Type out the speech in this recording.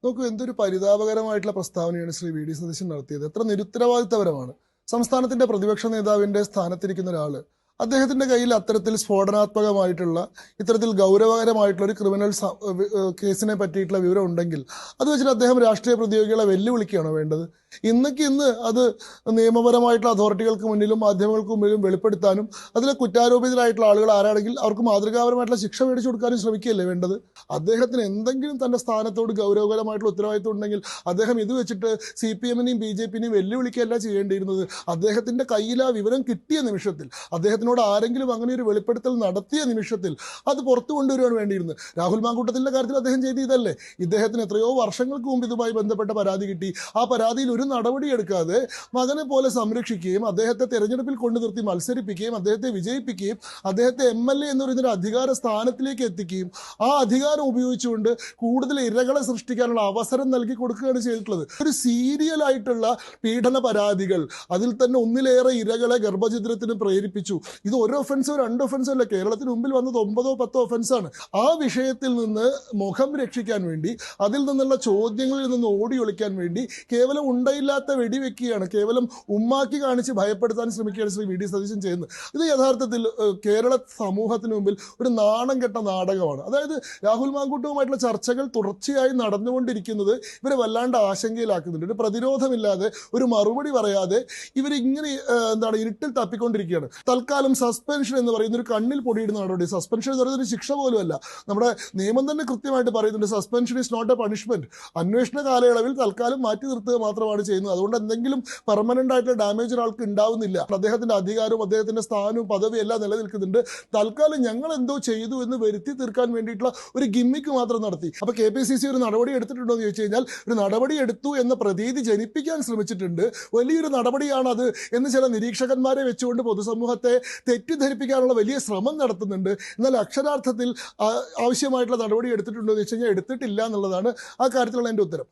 നോക്കൂ, എന്തൊരു പരിതാപകരമായിട്ടുള്ള പ്രസ്താവനയാണ് ശ്രീ വി ഡി സതീശൻ നടത്തിയത്. എത്ര നിരുത്തരവാദിത്തപരമാണ്. സംസ്ഥാനത്തിന്റെ പ്രതിപക്ഷ നേതാവിന്റെ സ്ഥാനത്തിരിക്കുന്ന ഒരാള് അദ്ദേഹത്തിന്റെ കയ്യിൽ അത്തരത്തിൽ സ്ഫോടനാത്മകമായിട്ടുള്ള ഇത്തരത്തിൽ ഗൗരവകരമായിട്ടുള്ള ഒരു ക്രിമിനൽ കേസിനെ പറ്റിയിട്ടുള്ള വിവരം ഉണ്ടെങ്കിൽ അത് വെച്ചിട്ട് അദ്ദേഹം രാഷ്ട്രീയ പ്രതിയോഗികളെ വെല്ലുവിളിക്കുകയാണോ വേണ്ടത്? ഇന്ന് അത് നിയമപരമായിട്ടുള്ള അതോറിറ്റികൾക്ക് മുന്നിലും മാധ്യമങ്ങൾക്ക് മുന്നിലും വെളിപ്പെടുത്താനും അതിലെ കുറ്റാരോപിതരായിട്ടുള്ള ആളുകൾ ആരാണെങ്കിൽ അവർക്ക് മാതൃകാപരമായിട്ടുള്ള ശിക്ഷ മേടിച്ചു കൊടുക്കാനും ശ്രമിക്കുകയല്ലേ വേണ്ടത്? അദ്ദേഹത്തിന് എന്തെങ്കിലും തന്റെ സ്ഥാനത്തോട് ഗൗരവകരമായിട്ടുള്ള ഉത്തരവാദിത്വം ഉണ്ടെങ്കിൽ അദ്ദേഹം ഇത് വെച്ചിട്ട് CPM-നെയും BJP-നെയും വെല്ലുവിളിക്കുകയല്ല ചെയ്യേണ്ടിയിരുന്നത്. അദ്ദേഹത്തിന്റെ കയ്യിൽ ആ വിവരം കിട്ടിയ നിമിഷത്തിൽ, അദ്ദേഹത്തിനോട് ആരെങ്കിലും അങ്ങനെ ഒരു വെളിപ്പെടുത്തൽ നടത്തിയ നിമിഷത്തിൽ അത് പുറത്തു കൊണ്ടുവരുവാൻ വേണ്ടിയിരുന്നു. രാഹുൽ മാങ്കൂട്ടത്തിന്റെ കാര്യത്തിൽ അദ്ദേഹം ചെയ്ത് ഇതല്ലേ. ഇദ്ദേഹത്തിന് എത്രയോ വർഷങ്ങൾക്ക് മുമ്പ് ഇതുമായി ബന്ധപ്പെട്ട പരാതി കിട്ടി. ആ പരാതിയിൽ ഒരു നടപടിയെടുക്കാതെ മകനെ പോലെ സംരക്ഷിക്കുകയും അദ്ദേഹത്തെ തെരഞ്ഞെടുപ്പിൽ കൊണ്ടു നിർത്തി മത്സരിപ്പിക്കുകയും അദ്ദേഹത്തെ വിജയിപ്പിക്കുകയും അദ്ദേഹത്തെ MLA എന്ന് പറയുന്നൊരു അധികാര സ്ഥാനത്തിലേക്ക് എത്തിക്കുകയും ആ അധികാരം ഉപയോഗിച്ചുകൊണ്ട് കൂടുതൽ ഇരകളെ സൃഷ്ടിക്കാനുള്ള അവസരം നൽകി കൊടുക്കുകയാണ് ചെയ്തിട്ടുള്ളത്. ഒരു സീരിയൽ ആയിട്ടുള്ള പീഡന പരാതികൾ, അതിൽ തന്നെ ഒന്നിലേറെ ഇരകളെ ഗർഭഛിദ്രത്തിന് പ്രേരിപ്പിച്ചു. ഇത് ഒരു ഒഫൻസോ 2 ഒഫൻസോ അല്ല, കേരളത്തിന് മുമ്പിൽ വന്നത് 9 10 ഒഫൻസാണ്. ആ വിഷയത്തിൽ നിന്ന് മുഖം രക്ഷിക്കാൻ വേണ്ടി, അതിൽ നിന്നുള്ള ചോദ്യങ്ങളിൽ നിന്ന് ഓടി ഒളിക്കാൻ വേണ്ടി കേവലം ഉണ്ടായില്ലാത്ത വെടിവെക്കുകയാണ്, കേവലം ഉമ്മാക്കി കാണിച്ച് ഭയപ്പെടുത്താൻ ശ്രമിക്കുകയാണ് ശ്രീ വി ഡി സതീശൻ ചെയ്യുന്നത്. ഇത് യഥാർത്ഥത്തിൽ കേരള സമൂഹത്തിന് മുമ്പിൽ ഒരു നാണം കെട്ട നാടകമാണ്. അതായത് രാഹുൽ മാങ്കൂട്ടവുമായിട്ടുള്ള ചർച്ചകൾ തുടർച്ചയായി നടന്നുകൊണ്ടിരിക്കുന്നത് ഇവരെ വല്ലാണ്ട് ആശങ്കയിലാക്കുന്നുണ്ട്. ഒരു പ്രതിരോധമില്ലാതെ, ഒരു മറുപടി പറയാതെ ഇവരിങ്ങനെ ഇരുട്ടിൽ തപ്പിക്കൊണ്ടിരിക്കുകയാണ്. തൽക്കാലം സസ്പെൻഷൻ എന്ന് പറയുന്ന ഒരു കണ്ണിൽ പൊടിയിടുന്ന നടപടി. സസ്പെൻഷൻ എന്ന് പറയുന്നത് ഒരു ശിക്ഷ പോലുമല്ല. നമ്മുടെ നിയമം തന്നെ കൃത്യമായിട്ട് പറയുന്നുണ്ട്, suspension is not a punishment. അന്വേഷണ കാലയളവിൽ തൽക്കാലം മാറ്റി നിർത്തുക മാത്രമാണ് ചെയ്യുന്നത്. അതുകൊണ്ട് എന്തെങ്കിലും പെർമനന്റ് ആയിട്ടുള്ള ഡാമേജ് ഒരാൾക്ക് ഉണ്ടാവുന്നില്ല. അദ്ദേഹത്തിന്റെ അധികാരവും അദ്ദേഹത്തിന്റെ സ്ഥാനവും പദവിയും എല്ലാം നിലനിൽക്കുന്നുണ്ട്. തൽക്കാലം ഞങ്ങൾ എന്തോ ചെയ്തു എന്ന് വരുത്തി തീർക്കാൻ വേണ്ടിയിട്ടുള്ള ഒരു ഗിമ്മിക്ക് മാത്രം നടത്തി. അപ്പൊ KPCC ഒരു നടപടി എടുത്തിട്ടുണ്ടോ എന്ന് ചോദിച്ചു കഴിഞ്ഞാൽ, ഒരു നടപടി എടുത്തു എന്ന പ്രതീതി ജനിപ്പിക്കാൻ ശ്രമിച്ചിട്ടുണ്ട്. വലിയൊരു നടപടിയാണ് അത് എന്ന് ചില നിരീക്ഷകന്മാരെ വെച്ചുകൊണ്ട് പൊതുസമൂഹത്തെ തെറ്റിദ്ധരിപ്പിക്കാനുള്ള വലിയ ശ്രമം നടത്തുന്നുണ്ട്. എന്നാൽ അക്ഷരാർത്ഥത്തിൽ ആവശ്യമായിട്ടുള്ള നടപടി എടുത്തിട്ടുണ്ടോ എന്ന് വെച്ച് കഴിഞ്ഞാൽ എടുത്തിട്ടില്ല എന്നുള്ളതാണ് ആ കാര്യത്തിലുള്ള എൻ്റെ ഉത്തരം.